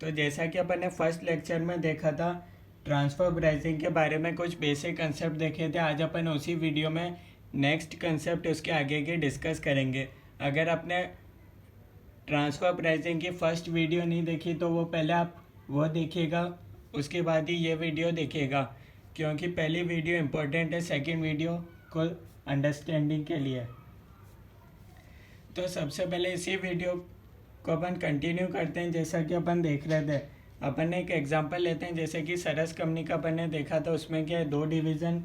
तो जैसा कि अपन ने फर्स्ट लेक्चर में देखा था, ट्रांसफ़र प्राइसिंग के बारे में कुछ बेसिक कंसेप्ट देखे थे। आज अपन उसी वीडियो में नेक्स्ट कंसेप्ट उसके आगे के डिस्कस करेंगे। अगर आपने ट्रांसफ़र प्राइसिंग की फर्स्ट वीडियो नहीं देखी तो वो पहले आप वो देखिएगा, उसके बाद ही ये वीडियो देखिएगा, क्योंकि पहली वीडियो इम्पोर्टेंट है सेकंड वीडियो को अंडरस्टैंडिंग के लिए। तो सबसे पहले इसी वीडियो को अपन कंटिन्यू करते हैं। जैसा कि अपन देख रहे थे, अपन ने एक एग्जांपल लेते हैं। जैसे कि सरस कंपनी का अपन ने देखा था, उसमें क्या है, दो डिवीज़न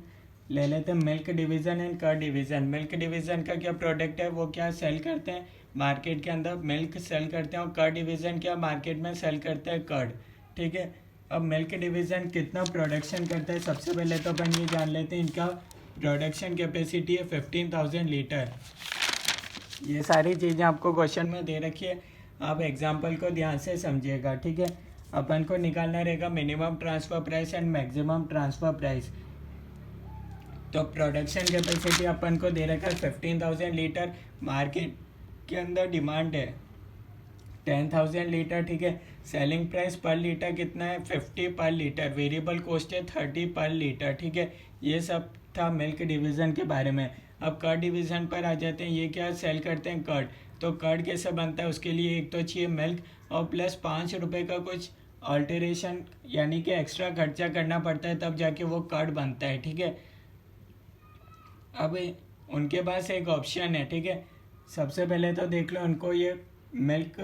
ले लेते हैं, milk division and curd division. Milk division का क्या प्रोडक्ट है, वो क्या सेल करते हैं मार्केट के अंदर, मिल्क सेल करते हैं। और कर्ड डिवीज़न क्या मार्केट में सेल करते हैं, कर्ड। ठीक है। अब मिल्क डिवीज़न कितना प्रोडक्शन करता है, सबसे पहले तो अपन ये जान लेते हैं। इनका प्रोडक्शन कैपेसिटी है 15,000 लीटर। ये सारी चीज़ें आपको क्वेश्चन में दे रखी है, आप एग्जाम्पल को ध्यान से समझिएगा। ठीक है। अपन को निकालना रहेगा minimum transfer price and maximum transfer price. तो प्रोडक्शन कैपेसिटी अपन को दे रखा है 15,000 लीटर। मार्केट के अंदर डिमांड है 10,000 लीटर। ठीक है। सेलिंग प्राइस पर लीटर कितना है, 50 पर लीटर। वेरिएबल कॉस्ट है 30 पर लीटर। ठीक है। ये सब था मिल्क डिवीज़न के बारे में। अब कर्ड डिवीज़न पर आ जाते हैं। ये क्या सेल करते हैं, कर्ड। तो कर्ड कैसे बनता है, उसके लिए एक तो चाहिए मिल्क और प्लस 5 रुपये का कुछ अल्टरेशन यानी कि एक्स्ट्रा खर्चा करना पड़ता है, तब जाके वो कर्ड बनता है। ठीक है। अब उनके पास एक ऑप्शन है। ठीक है। सबसे पहले तो देख लो, उनको ये मिल्क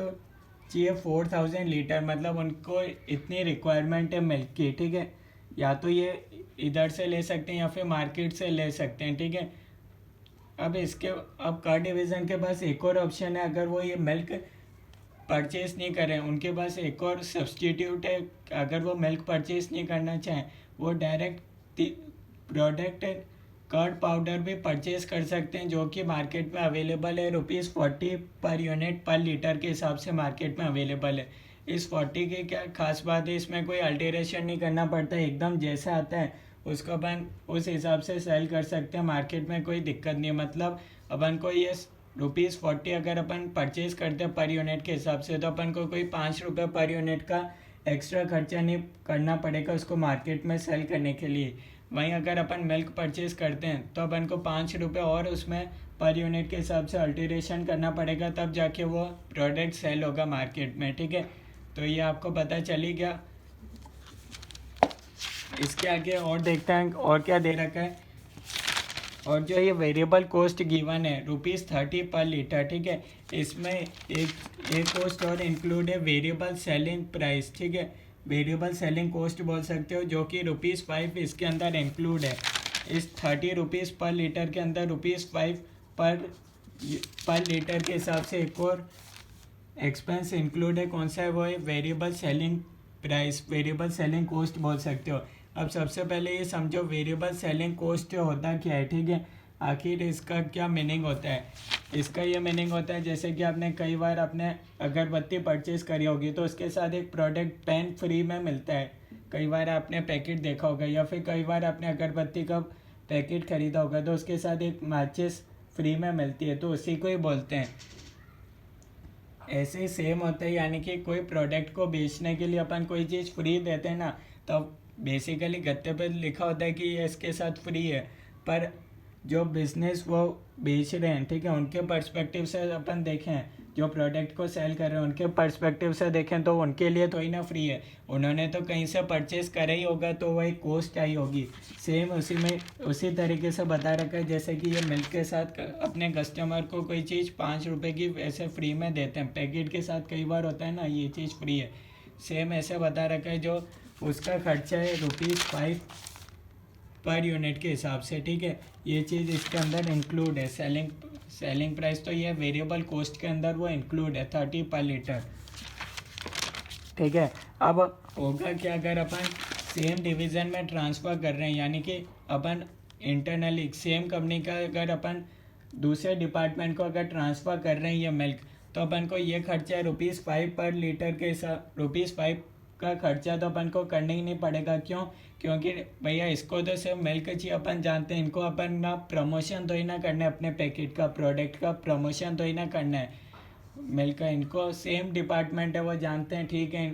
चाहिए 4,000 लीटर, मतलब उनको इतनी रिक्वायरमेंट है मिल्क की। ठीक है। या तो ये इधर से ले सकते हैं या फिर मार्केट से ले सकते हैं। ठीक है। अब कर्ड डिवीज़न के पास एक और ऑप्शन है। अगर वो ये मिल्क परचेस नहीं करें, उनके पास एक और सब्सटीट्यूट है। अगर वो मिल्क परचेस नहीं करना चाहें, वो डायरेक्ट प्रोडक्ट कर्ड पाउडर भी परचेस कर सकते हैं, जो कि मार्केट में अवेलेबल है। ₹40 पर यूनिट पर लीटर के हिसाब से मार्केट में अवेलेबल है। इस 40 की क्या खास बात है, इसमें कोई अल्टरेशन नहीं करना पड़ता है, एकदम जैसा आता है उसको अपन उस हिसाब से सेल कर सकते हैं। मार्केट में कोई दिक्कत नहीं है। मतलब अपन को ये ₹40 अगर अपन परचेज करते हैं पर यूनिट के हिसाब से, तो अपन को कोई ₹5 पर यूनिट का एक्स्ट्रा खर्चा नहीं करना पड़ेगा उसको मार्केट में सेल करने के लिए। वहीं अगर अपन मिल्क परचेज करते हैं तो अपन को ₹5 और उसमें पर यूनिट के हिसाब से अल्टरेशन करना पड़ेगा, तब जाके वो प्रोडक्ट सेल होगा मार्केट में। ठीक है। तो ये आपको पता चली गया। इसके आगे और देखते हैं और क्या दे रखा है। और जो ये वेरिएबल कॉस्ट गिवन है ₹30 पर लीटर। ठीक है। इसमें एक कॉस्ट और इंक्लूड है, वेरिएबल सेलिंग प्राइस। ठीक है। वेरिएबल सेलिंग कॉस्ट बोल सकते हो, जो कि ₹5 इसके अंदर इंक्लूड है। इस ₹30 पर लीटर के अंदर ₹5 पर लीटर के हिसाब से एक और एक्सपेंस इंक्लूड है। कौन सा है, वो है variable selling price, variable selling cost बोल सकते हो। अब सबसे पहले ये समझो वेरिएबल सेलिंग कॉस्ट होता क्या है। ठीक है। आखिर इसका क्या मीनिंग होता है। इसका ये मीनिंग होता है, जैसे कि आपने कई बार आपने अगरबत्ती परचेज करी होगी तो उसके साथ एक प्रोडक्ट पेन फ्री में मिलता है। कई बार आपने पैकेट देखा होगा, या फिर कई बार आपने अगरबत्ती का पैकेट खरीदा होगा तो उसके साथ एक माचिस फ्री में मिलती है, तो उसी को ही बोलते हैं। ऐसे ही सेम होता है, यानी कि कोई प्रोडक्ट को बेचने के लिए अपन कोई चीज़ फ्री देते हैं ना, तो बेसिकली गत्ते पे लिखा होता है कि ये इसके साथ फ्री है, पर जो बिजनेस वो बेच रहे हैं, ठीक है, उनके पर्सपेक्टिव से अपन देखें, जो प्रोडक्ट को सेल कर रहे हैं उनके पर्सपेक्टिव से देखें तो उनके लिए तो ही ना फ्री है, उन्होंने तो कहीं से परचेज करा ही होगा, तो वही कॉस्ट आई होगी। सेम उसी तरीके से बता रखा है, जैसे कि ये मिल्क के साथ अपने कस्टमर को कोई चीज़ ₹5 की ऐसे फ्री में देते हैं, पैकेट के साथ कई बार होता है ना ये चीज़ फ्री है। सेम ऐसे बता रखा है, जो उसका खर्चा है ₹5 पर यूनिट के हिसाब से। ठीक है। ये चीज़ इसके अंदर इंक्लूड है। सेलिंग प्राइस तो ये वेरिएबल कॉस्ट के अंदर वो इंक्लूड है 30 पर लीटर। ठीक है। अब होगा क्या, अगर अपन सेम डिवीज़न में ट्रांसफ़र कर रहे हैं, यानी कि अपन इंटरनली सेम कंपनी का अगर अपन दूसरे डिपार्टमेंट को अगर ट्रांसफ़र कर रहे हैं ये मिल्क, तो अपन को ये खर्चा है ₹5 पर लीटर के हिसाब, ₹5 का खर्चा तो अपन को करना ही नहीं पड़ेगा। क्यों? क्योंकि भैया इसको तो सिर्फ मिल्क चाहिए, अपन जानते हैं, इनको अपन ना प्रमोशन तो ही ना करना है, अपने पैकेट का प्रोडक्ट का प्रमोशन तो ही ना करना है मिल्क का, इनको सेम डिपार्टमेंट है वो जानते हैं। ठीक है।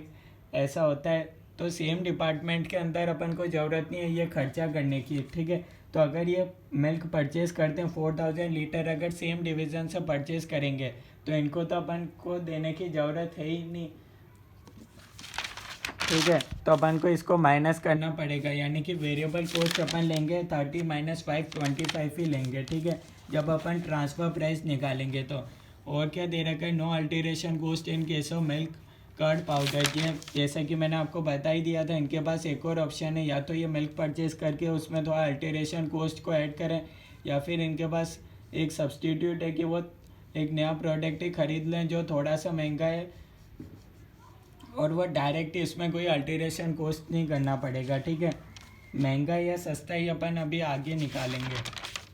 ऐसा होता है। तो सेम डिपार्टमेंट के अंदर अपन को ज़रूरत नहीं है ये खर्चा करने की, ठीक है। तो अगर ये मिल्क परचेज करते हैं 4000 लीटर, अगर सेम डिवीज़न से परचेज करेंगे तो इनको तो अपन को देने की ज़रूरत है ही नहीं, ठीक है। तो अपन को इसको माइनस करना पड़ेगा, यानी कि वेरिएबल कॉस्ट अपन लेंगे 30 - 5 25 ही लेंगे, ठीक है, जब अपन ट्रांसफ़र प्राइस निकालेंगे तो। और क्या दे रखा है, no alteration cost in case of milk curd powder. ये जैसा कि मैंने आपको बता ही दिया था, इनके पास एक और ऑप्शन है, या तो ये मिल्क परचेज करके उसमें थोड़ा अल्टरेशन कॉस्ट को ऐड करें, या फिर इनके पास एक सब्सटीट्यूट है कि वो एक नया प्रोडक्ट ही ख़रीद लें जो थोड़ा सा महंगा है, और वो डायरेक्ट इसमें कोई अल्टरेशन कॉस्ट नहीं करना पड़ेगा, ठीक है। महंगा या सस्ता ही अपन अभी आगे निकालेंगे,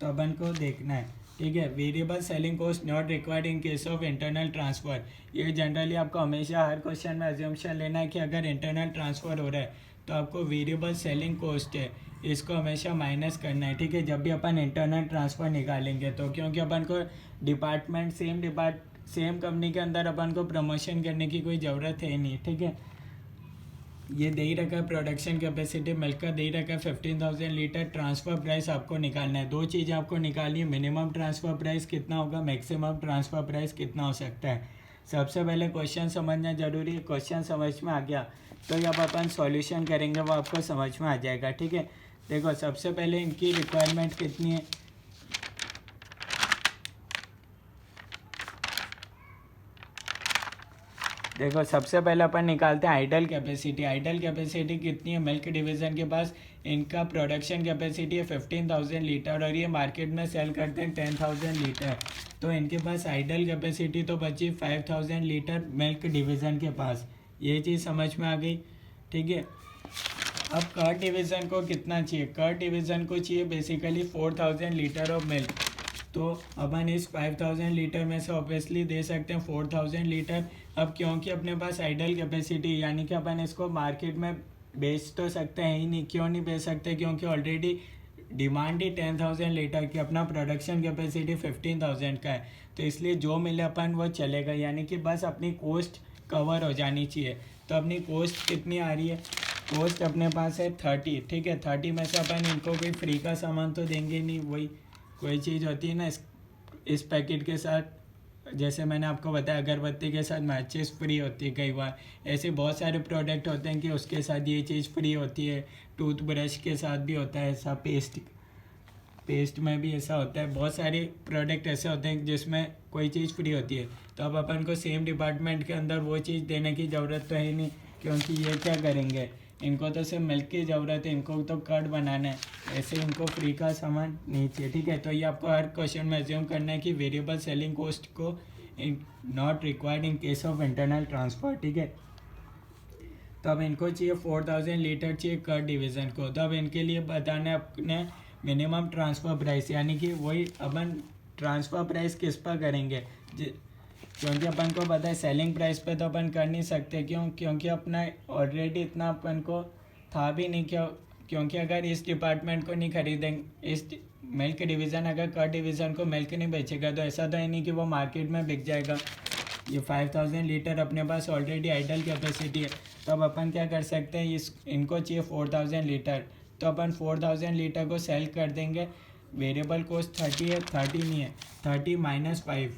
तो अपन को देखना है, ठीक है। Variable selling cost not required in case of internal transfer. ये जनरली आपको हमेशा हर क्वेश्चन में अज्यूमशन लेना है कि अगर इंटरनल ट्रांसफ़र हो रहा है तो आपको वेरिएबल सेलिंग कॉस्ट है इसको हमेशा माइनस करना है, ठीक है, जब भी अपन इंटरनल ट्रांसफ़र निकालेंगे तो। क्योंकि अपन को सेम कंपनी के अंदर अपन को प्रमोशन करने की कोई ज़रूरत है नहीं, ठीक है। ये दे ही रखा है प्रोडक्शन कैपेसिटी मिल्क का, दे ही रखा है 15,000 लीटर। ट्रांसफ़र प्राइस आपको निकालना है, दो चीज़ें आपको निकालनी है, मिनिमम ट्रांसफ़र प्राइस कितना होगा, मैक्सिमम ट्रांसफ़र प्राइस कितना हो सकता है। सबसे पहले क्वेश्चन समझना जरूरी है। क्वेश्चन समझ में आ गया तो जब अपन सॉल्यूशन करेंगे वो आपको समझ में आ जाएगा, ठीक है। देखो सबसे पहले इनकी रिक्वायरमेंट कितनी है, देखो सबसे पहले अपन निकालते हैं आइडल कैपेसिटी। आइडल कैपेसिटी कितनी है मिल्क डिवीज़न के पास, इनका प्रोडक्शन कैपेसिटी है 15,000 लीटर और ये मार्केट में सेल करते हैं 10,000 लीटर। तो इनके पास आइडल कैपेसिटी तो बची 5,000 लीटर मिल्क डिवीज़न के पास। ये चीज़ समझ में आ गई, ठीक है। अब कर्ड डिवीज़न को कितना चाहिए, कर्ड डिवीज़न को चाहिए बेसिकली 4,000 लीटर ऑफ मिल्क। तो अपन इस 5,000 लीटर में से ऑब्वियसली दे सकते हैं 4,000 लीटर। अब क्योंकि अपने पास आइडल कैपेसिटी, यानी कि अपन इसको मार्केट में बेच तो सकते हैं ही नहीं। क्यों नहीं बेच सकते, क्योंकि ऑलरेडी डिमांड ही 10,000 लीटर की, अपना प्रोडक्शन कैपेसिटी 15,000 का है। तो इसलिए जो मिले अपन वो चलेगा, यानी कि बस अपनी कॉस्ट कवर हो जानी चाहिए। तो अपनी कॉस्ट कितनी आ रही है, कॉस्ट अपने पास है 30, ठीक है। 30 में से अपन इनको कोई फ्री का सामान तो देंगे नहीं, वही कोई चीज़ होती है ना इस पैकेट के साथ, जैसे मैंने आपको बताया अगरबत्ती के साथ मैचेस फ्री होती है, कई बार ऐसे बहुत सारे प्रोडक्ट होते हैं कि उसके साथ ये चीज़ फ्री होती है। टूथब्रश के साथ भी होता है ऐसा, पेस्ट में भी ऐसा होता है। बहुत सारे प्रोडक्ट ऐसे होते हैं जिसमें कोई चीज़ फ्री होती है। तो अब अपन को सेम डिपार्टमेंट के अंदर वो चीज़ देने की ज़रूरत तो है नहीं, क्योंकि ये क्या करेंगे, इनको तो सिर्फ मिल्क की ज़रूरत है, इनको तो कर्ड बनाना है, ऐसे इनको फ्री का सामान नहीं चाहिए, ठीक है। तो ये आपको हर क्वेश्चन में एज्यूम करना है कि वेरिएबल सेलिंग कॉस्ट को not required in case of internal transfer, ठीक है। तो अब इनको चाहिए 4,000 लीटर चाहिए कर्ड डिवीज़न को। तो अब इनके लिए बताना है अपने मिनिमम ट्रांसफ़र प्राइस, यानी कि वही अपन ट्रांसफ़र प्राइस किस पर करेंगे, क्योंकि अपन को पता है सेलिंग प्राइस पे तो अपन कर नहीं सकते। क्योंकि अपना ऑलरेडी इतना अपन को था भी नहीं, क्योंकि अगर इस डिपार्टमेंट को नहीं खरीदेंगे, इस मिल्क डिवीज़न अगर कर्ड डिवीज़न को मिल्क नहीं बेचेगा तो ऐसा तो है नहीं कि वो मार्केट में बिक जाएगा। ये 5,000 लीटर अपने पास ऑलरेडी आइडल कैपेसिटी है। तो अब अपन क्या कर सकते हैं, इनको चाहिए 4,000 लीटर, तो अपन 4,000 लीटर को सेल कर देंगे। वेरिएबल कॉस्ट 30 है, 30 नहीं है, 30 - 5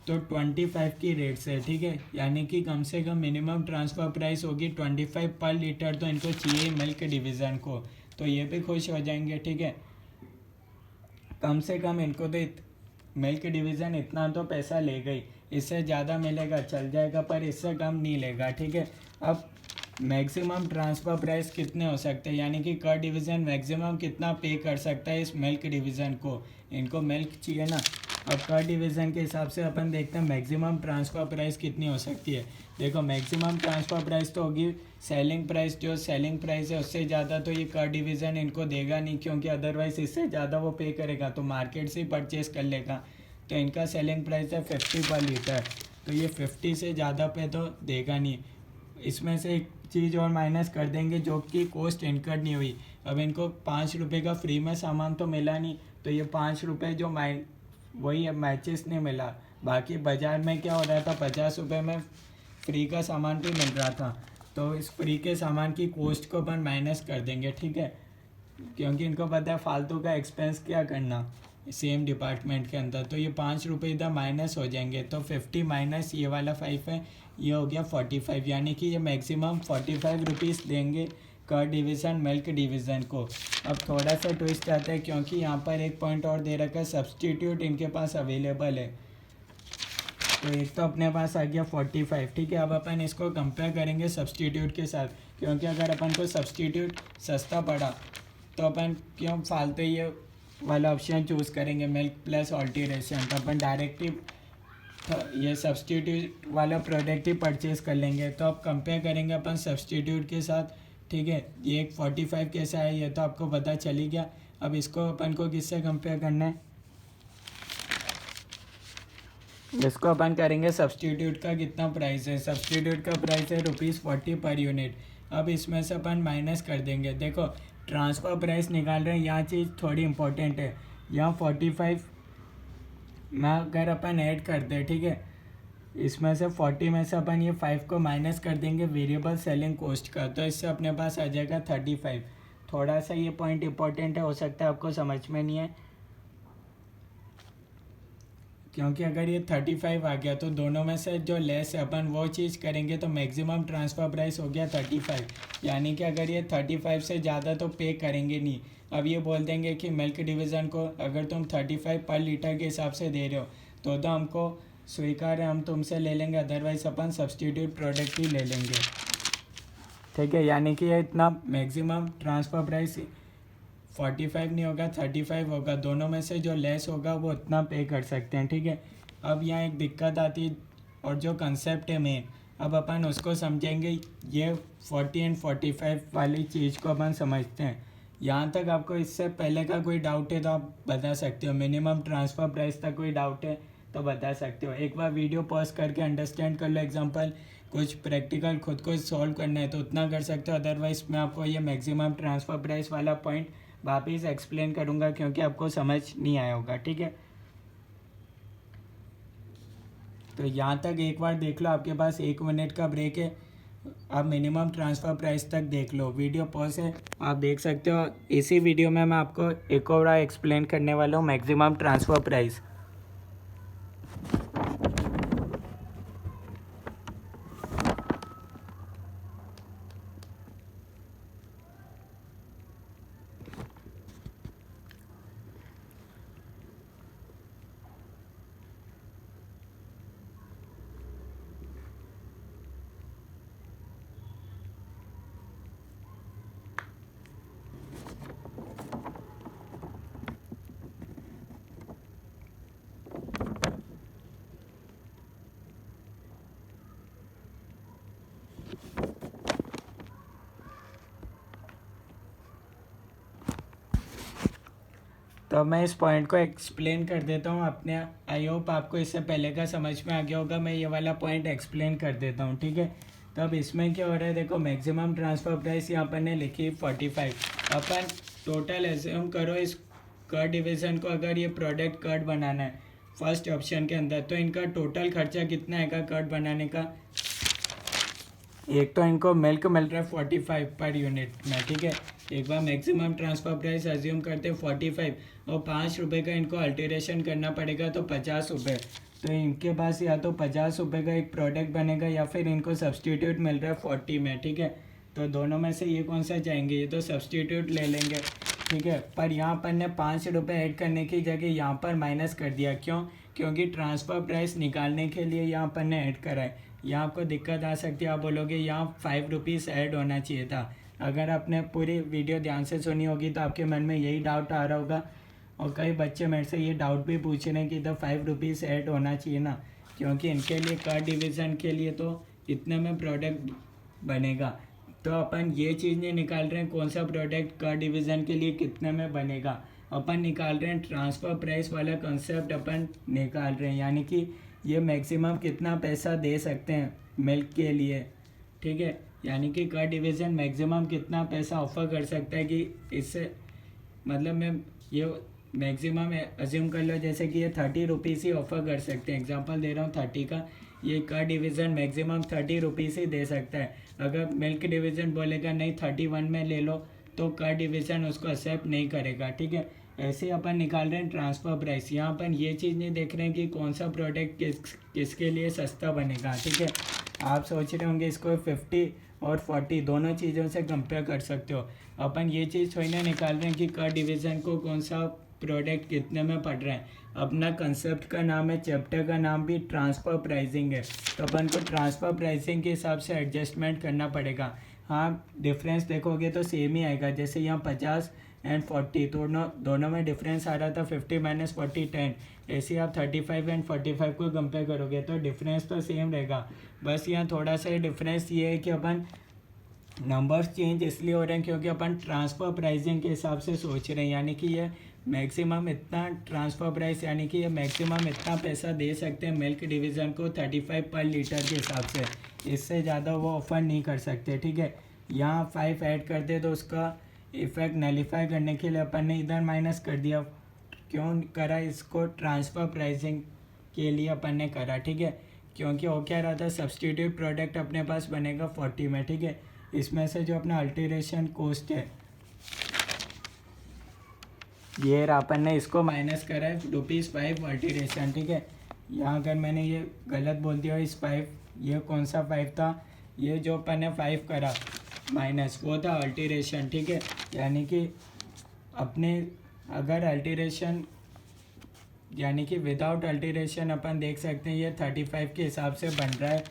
तो 25 की रेट से, ठीक है। यानी कि कम से कम मिनिमम ट्रांसफ़र प्राइस होगी 25 पर लीटर, तो इनको चाहिए मिल्क डिवीज़न को, तो ये भी खुश हो जाएंगे, ठीक है। कम से कम इनको तो मिल्क डिवीज़न इतना तो पैसा ले गई, इससे ज़्यादा मिलेगा चल जाएगा, पर इससे कम नहीं लेगा, ठीक है। अब मैक्सिमम ट्रांसफ़र प्राइस कितने हो सकते हैं, यानी कि कर्ड डिवीज़न मैक्सिमम कितना पे कर सकता है इस मिल्क डिवीज़न को, इनको मिल्क चाहिए ना। अब कर्ड डिवीज़न के हिसाब से अपन देखते हैं मैक्सिमम ट्रांसफ़र प्राइस कितनी हो सकती है। देखो मैक्सिमम ट्रांसफ़र प्राइस तो होगी सेलिंग प्राइस, जो सेलिंग प्राइस है उससे ज़्यादा तो ये कर्ड डिवीज़न इनको देगा नहीं, क्योंकि अदरवाइज़ इससे ज़्यादा वो पे करेगा तो मार्केट से ही परचेज़ कर लेगा। तो इनका सेलिंग प्राइस है 50 पर लीटर, तो ये 50 से ज़्यादा पे तो देगा नहीं। इसमें से एक चीज़ और माइनस कर देंगे जो कि कॉस्ट इनकर्ड नहीं हुई। अब इनको 5 रुपये का फ्री में सामान तो मिला नहीं, तो ये 5 रुपये जो वही मैचेस नहीं मिला। बाकी बाज़ार में क्या हो रहा था, 50 रुपये में फ्री का सामान भी मिल रहा था। तो इस फ्री के सामान की कॉस्ट को अपन माइनस कर देंगे, ठीक है, क्योंकि इनको पता है फालतू का एक्सपेंस क्या करना सेम डिपार्टमेंट के अंदर। तो ये 5 रुपये इधर माइनस हो जाएंगे, तो 50 माइनस ये वाला 5 है, ये हो गया 45, यानी कि ये मैक्सिमम 45 रुपीज़ देंगे कर्ड डिवीज़न मिल्क डिवीज़न को। अब थोड़ा सा ट्विस्ट आता है, क्योंकि यहाँ पर एक पॉइंट और दे रखा है, सब्सटीट्यूट इनके पास अवेलेबल है। तो एक तो अपने पास आ गया 45, ठीक है। अब अपन इसको कंपेयर करेंगे सब्सटीट्यूट के साथ, क्योंकि अगर अपन को सब्सटीट्यूट सस्ता पड़ा तो अपन क्यों फालतू ये वाला ऑप्शन चूज़ करेंगे मिल्क प्लस ऑल्टरेशन। तो अपन डायरेक्टली ये सब्सटीट्यूट वाला प्रोडक्ट ही परचेज़ कर लेंगे। तो अब कंपेयर करेंगे अपन सब्सटीट्यूट के साथ, ठीक है। ये एक 45 कैसा है ये तो आपको पता चल ही गया। अब इसको अपन को किससे कंपेयर करना है, इसको अपन करेंगे सब्सटीट्यूट का कितना प्राइस है। सब्सटीट्यूट का प्राइस है ₹40 पर यूनिट। अब इसमें से अपन माइनस कर देंगे। देखो ट्रांसफ़र प्राइस निकाल रहे हैं, यहाँ चीज़ थोड़ी इंपॉर्टेंट है। यहाँ 45 में अगर अपन ऐड करते हैं, ठीक है, इसमें से 40 में से अपन ये 5 को माइनस कर देंगे वेरिएबल सेलिंग कॉस्ट का, तो इससे अपने पास आ जाएगा 35। थोड़ा सा ये पॉइंट इंपॉर्टेंट है, हो सकता है आपको समझ में नहीं है, क्योंकि अगर ये 35 आ गया तो दोनों में से जो लेस है अपन वो चीज़ करेंगे, तो मैक्सिमम ट्रांसफ़र प्राइस हो गया 35, यानी कि अगर ये 35 से ज़्यादा तो पे करेंगे नहीं। अब ये बोल देंगे कि मिल्क डिवीज़न को अगर तुम 35 पर लीटर के हिसाब से दे रहे हो तो हमको स्वीकार है, हम तुमसे ले लेंगे, अदरवाइज़ अपन सब्सटीट्यूट प्रोडक्ट ही ले लेंगे, ठीक है। यानी कि ये इतना मैक्सिमम ट्रांसफ़र प्राइस 45 नहीं होगा, 35 होगा, दोनों में से जो लेस होगा वो उतना पे कर सकते हैं, ठीक है। अब यहाँ एक दिक्कत आती है, और जो कंसेप्ट है मेन, अब अपन उसको समझेंगे। ये 40 एंड 45 वाली चीज़ को अपन समझते हैं। यहाँ तक आपको इससे पहले का कोई डाउट है तो आप बता सकते हो। मिनिमम ट्रांसफ़र प्राइस तक कोई डाउट है तो बता सकते हो। एक बार वीडियो पॉज करके अंडरस्टैंड कर लो, एग्जांपल कुछ प्रैक्टिकल खुद को सॉल्व करना है तो उतना कर सकते हो, अदरवाइज़ मैं आपको ये मैक्सिमम ट्रांसफ़र प्राइस वाला पॉइंट वापिस एक्सप्लेन करूँगा, क्योंकि आपको समझ नहीं आया होगा, ठीक है। तो यहाँ तक एक बार देख लो, आपके पास 1 मिनट का ब्रेक है, आप मिनिमम ट्रांसफ़र प्राइस तक देख लो। वीडियो पॉज है, आप देख सकते हो। इसी वीडियो में मैं आपको एक और एक्सप्लेन करने वाला हूँ मैक्सिमम ट्रांसफ़र प्राइस। तो मैं इस पॉइंट को एक्सप्लेन कर देता हूँ अपने। आई होप आपको इससे पहले का समझ में आ गया होगा, मैं ये वाला पॉइंट एक्सप्लेन कर देता हूँ, ठीक है। तो अब इसमें क्या हो रहा है, देखो मैक्सिमम ट्रांसफ़र प्राइस यहाँ पर ने लिखी 45। अपन टोटल एज्यूम करो इस कर्ड डिवीज़न को, अगर ये प्रोडक्ट कर्ड बनाना है फर्स्ट ऑप्शन के अंदर, तो इनका टोटल खर्चा कितना आएगा कर्ड बनाने का। एक तो इनको मिल्क मिल रहा है 45 पर यूनिट में, ठीक है। एक बार मैक्सिमम ट्रांसफ़र प्राइस अज्यूम करते 45, और 5 रुपये का इनको अल्टरेशन करना पड़ेगा तो 50 रुपये। तो इनके पास या तो 50 रुपये का एक प्रोडक्ट बनेगा, या फिर इनको सब्सटीट्यूट मिल रहा है 40 में, ठीक है। तो दोनों में से ये कौन सा चाहेंगे, ये तो सब्सटीट्यूट ले लेंगे, ठीक है। पर यहाँ पर ने 5 रुपये ऐड करने की जगह यहाँ पर माइनस कर दिया, क्यों, क्योंकि ट्रांसफ़र प्राइस निकालने के लिए यहाँ पर ने ऐड करा है। यहाँ आपको दिक्कत आ सकती है, आप बोलोगे यहाँ 5 रुपीज़ ऐड होना चाहिए था। अगर आपने पूरी वीडियो ध्यान से सुनी होगी तो आपके मन में यही डाउट आ रहा होगा, और कई बच्चे मेरे से ये डाउट भी पूछ रहे हैं कि तो 5 रुपीज़ ऐड होना चाहिए ना, क्योंकि इनके लिए कर्ड डिवीज़न के लिए तो इतने में प्रोडक्ट बनेगा। तो अपन ये चीज़ नहीं निकाल रहे हैं कौन सा प्रोडक्ट कर्ड डिवीज़न के लिए कितने में बनेगा, अपन निकाल रहे हैं ट्रांसफ़र प्राइस वाला कंसेप्ट अपन निकाल रहे हैं, यानी कि ये मैक्सिमम कितना पैसा दे सकते हैं मिल्क के लिए, ठीक है। यानी कि कर्ड डिवीज़न मैक्सिमम कितना पैसा ऑफर कर सकता है, कि इससे मतलब मैं ये मैक्सिमम अज्यूम कर लो जैसे कि ये 30 रुपीज़ ही ऑफ़र कर सकते हैं, एग्जांपल दे रहा हूँ 30 का। ये कर्ड डिवीज़न मैक्सिमम 30 रुपीज़ ही दे सकता है। अगर मिल्क डिवीज़न बोलेगा नहीं 31 में ले लो तो कर्ड डिवीज़न उसको एक्सेप्ट नहीं करेगा, ठीक है। ऐसे अपन निकाल रहे हैं ट्रांसफ़र प्राइस। यहाँ अपन ये चीज़ नहीं देख रहे हैं कि कौन सा प्रोडक्ट किसके लिए सस्ता बनेगा, ठीक है। आप सोच रहे होंगे इसको 50 और 40 दोनों चीज़ों से कंपेयर कर सकते हो। अपन ये चीज़ थोड़ी ना निकाल रहे हैं कि कर्ड डिवीज़न को कौन सा प्रोडक्ट कितने में पड़ रहा है। अपना कंसेप्ट का नाम है, चैप्टर का नाम भी ट्रांसफ़र प्राइसिंग है, तो अपन को ट्रांसफ़र प्राइसिंग के हिसाब से एडजस्टमेंट करना पड़ेगा। हाँ, डिफरेंस देखोगे तो सेम ही आएगा। जैसे यहाँ 50 एंड 40 दोनों में डिफरेंस आ रहा था 50 माइनस 40 10। ऐसे आप 35 एंड 45 को कंपेयर करोगे तो डिफरेंस तो सेम रहेगा। बस यहाँ थोड़ा सा डिफरेंस ये है कि अपन नंबर्स चेंज इसलिए हो रहे हैं क्योंकि अपन ट्रांसफ़र प्राइसिंग के हिसाब से सोच रहे हैं, यानी कि ये मैक्सिमम इतना ट्रांसफ़र प्राइस, यानी कि ये मैक्सिमम इतना पैसा दे सकते हैं मिल्क डिवीज़न को 35 पर लीटर के हिसाब से। इससे ज़्यादा वो ऑफ़र नहीं कर सकते, ठीक है। यहाँ 5 ऐड कर दे तो उसका इफ़ेक्ट नलीफाई करने के लिए अपन ने इधर माइनस कर दिया। क्यों करा इसको? ट्रांसफ़र प्राइसिंग के लिए अपन ने करा, ठीक है। क्योंकि वो क्या रहा था, सब्सटीट्यूट प्रोडक्ट अपने पास बनेगा 40 में, ठीक है। इसमें से जो अपना अल्टरेशन कॉस्ट है ये अपन ने इसको माइनस करा है ₹5 अल्टरेशन, ठीक है। यहाँ अगर मैंने ये गलत बोल दिया इस 5, ये कौन सा 5 था, ये जो अपन ने 5 करा माइनस वो था अल्टरेशन, ठीक है। यानी कि अपने अगर अल्टरेशन यानी कि विदाउट अल्टरेशन अपन देख सकते हैं ये 35 के हिसाब से बन रहा है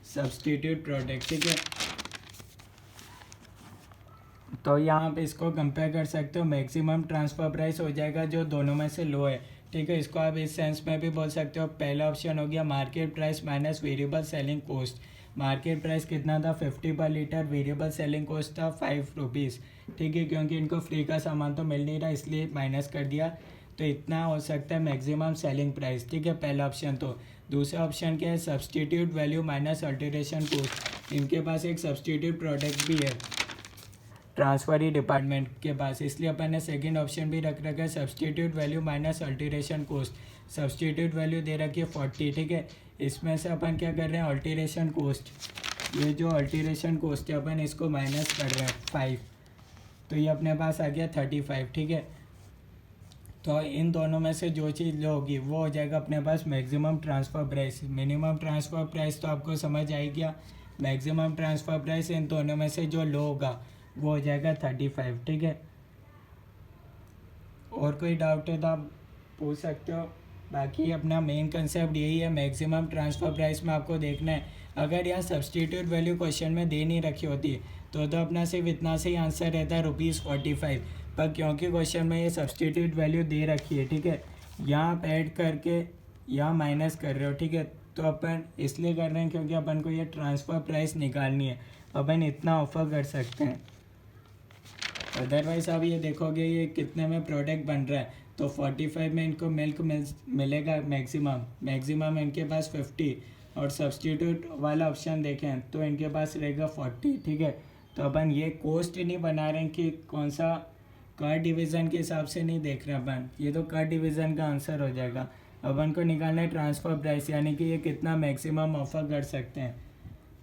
सब्सटीट्यूट प्रोडक्ट, ठीक है। तो यहाँ पे इसको कंपेयर कर सकते हो, मैक्सिमम ट्रांसफ़र प्राइस हो जाएगा जो दोनों में से लो है, ठीक है। इसको आप इस सेंस में भी बोल सकते हो। पहला ऑप्शन हो गया market price minus variable selling cost. Market price कितना था 50 पर लीटर, वेरिएबल सेलिंग कॉस्ट था 5 रुपीज़, ठीक है। क्योंकि इनको फ्री का सामान तो मिल नहीं रहा इसलिए माइनस कर दिया, तो इतना हो सकता है मैक्सिमम सेलिंग प्राइस, ठीक है, पहला ऑप्शन। तो दूसरा ऑप्शन क्या है, substitute value minus alteration cost. इनके पास एक सब्सटीट्यूट प्रोडक्ट भी है ट्रांसफरी डिपार्टमेंट के पास, इसलिए अपन ने सेकंड ऑप्शन भी रख रखा है substitute value minus alteration cost. Substitute value दे रखी है 40, ठीक है। इसमें से अपन क्या कर रहे हैं, अल्टरेशन कॉस्ट, ये जो अल्टरेशन कॉस्ट है अपन इसको माइनस कर रहे हैं 5, तो ये अपने पास आ गया 35, ठीक है। तो इन दोनों में से जो चीज़ लो होगी वो हो जाएगा अपने पास maximum transfer price. Minimum transfer price तो आपको समझ आई गया, मैक्सिमम ट्रांसफ़र प्राइस इन दोनों में से जो लो होगा वो हो जाएगा 35, ठीक है। और कोई डाउट है तो आप पूछ सकते हो। बाकी अपना मेन कंसेप्ट यही है, मैक्सिमम ट्रांसफ़र प्राइस में आपको देखना है। अगर यहाँ सब्सटीट्यूट वैल्यू क्वेश्चन में दे नहीं रखी होती तो अपना सिर्फ इतना से ही आंसर रहता है ₹45, पर क्योंकि क्वेश्चन में ये सब्सटीट्यूट वैल्यू दे रखी है, ठीक है, यहाँ आप ऐड करके यहाँ माइनस कर रहे हो, ठीक है। तो अपन इसलिए कर रहे हैं क्योंकि अपन को ये ट्रांसफ़र प्राइस निकालनी है, अपन इतना ऑफर कर सकते हैं। अदरवाइज़ आप ये देखोगे ये कितने में प्रोडक्ट बन रहा है, तो 45 में इनको मिल्क मिलेगा मैक्सिमम इनके पास 50, और सब्सटीट्यूट वाला ऑप्शन देखें तो इनके पास रहेगा 40, ठीक है। तो अपन ये कॉस्ट नहीं बना रहे हैं कि कौन सा कर्ड डिवीज़न के हिसाब से नहीं देख रहे अपन, ये तो कर्ड डिवीज़न का आंसर हो जाएगा। अपन को निकालना है ट्रांसफ़र प्राइस, यानी कि ये कितना मैक्सिमम ऑफर कर सकते हैं,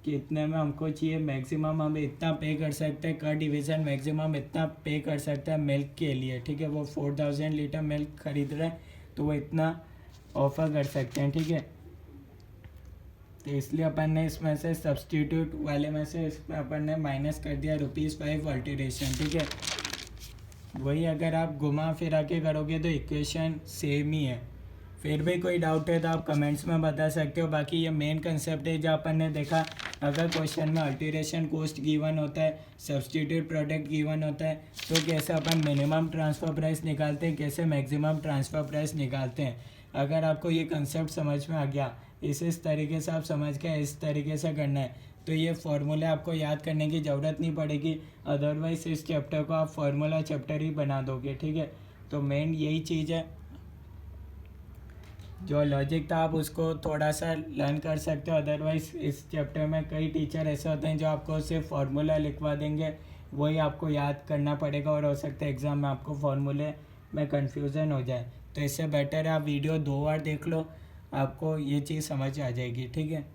कि इतने में हमको चाहिए, मैक्सिमम हम इतना पे कर सकते हैं। कर्ड डिवीज़न मैक्सिमम इतना पे कर सकता है मिल्क के लिए, ठीक है। वो 4000 लीटर मिल्क खरीद रहे हैं तो वो इतना ऑफर कर सकते हैं, ठीक है। तो इसलिए अपन ने इसमें से सब्सटीट्यूट वाले में से इसमें अपन ने माइनस कर दिया ₹5 अल्टरेशन, ठीक है। वही अगर आप घुमा फिरा के करोगे तो इक्वेशन सेम ही है। फिर भी कोई डाउट है तो आप कमेंट्स में बता सकते हो। बाकी ये मेन कंसेप्ट है जो अपन ने देखा, अगर क्वेश्चन में अल्टरेशन कॉस्ट गिवन होता है, सब्सटीट्यूट प्रोडक्ट गिवन होता है, तो कैसे अपन मिनिमम ट्रांसफ़र प्राइस निकालते हैं, कैसे मैक्सिमम ट्रांसफ़र प्राइस निकालते हैं। अगर आपको ये कंसेप्ट समझ में आ गया, इस तरीके से आप समझ के इस तरीके से करना है, तो ये फार्मूले आपको याद करने की ज़रूरत नहीं पड़ेगी। अदरवाइज़ इस चैप्टर को आप फार्मूला चैप्टर ही बना दोगे, ठीक है। तो मेन यही चीज़ है, जो लॉजिक था आप उसको थोड़ा सा लर्न कर सकते हो। अदरवाइज़ इस चैप्टर में कई टीचर ऐसे होते हैं जो आपको सिर्फ फार्मूला लिखवा देंगे, वही आपको याद करना पड़ेगा, और हो सकता है एग्ज़ाम में आपको फार्मूले में कन्फ्यूज़न हो जाए। तो इससे बेटर है आप वीडियो 2 बार देख लो, आपको ये चीज़ समझ आ जाएगी, ठीक है।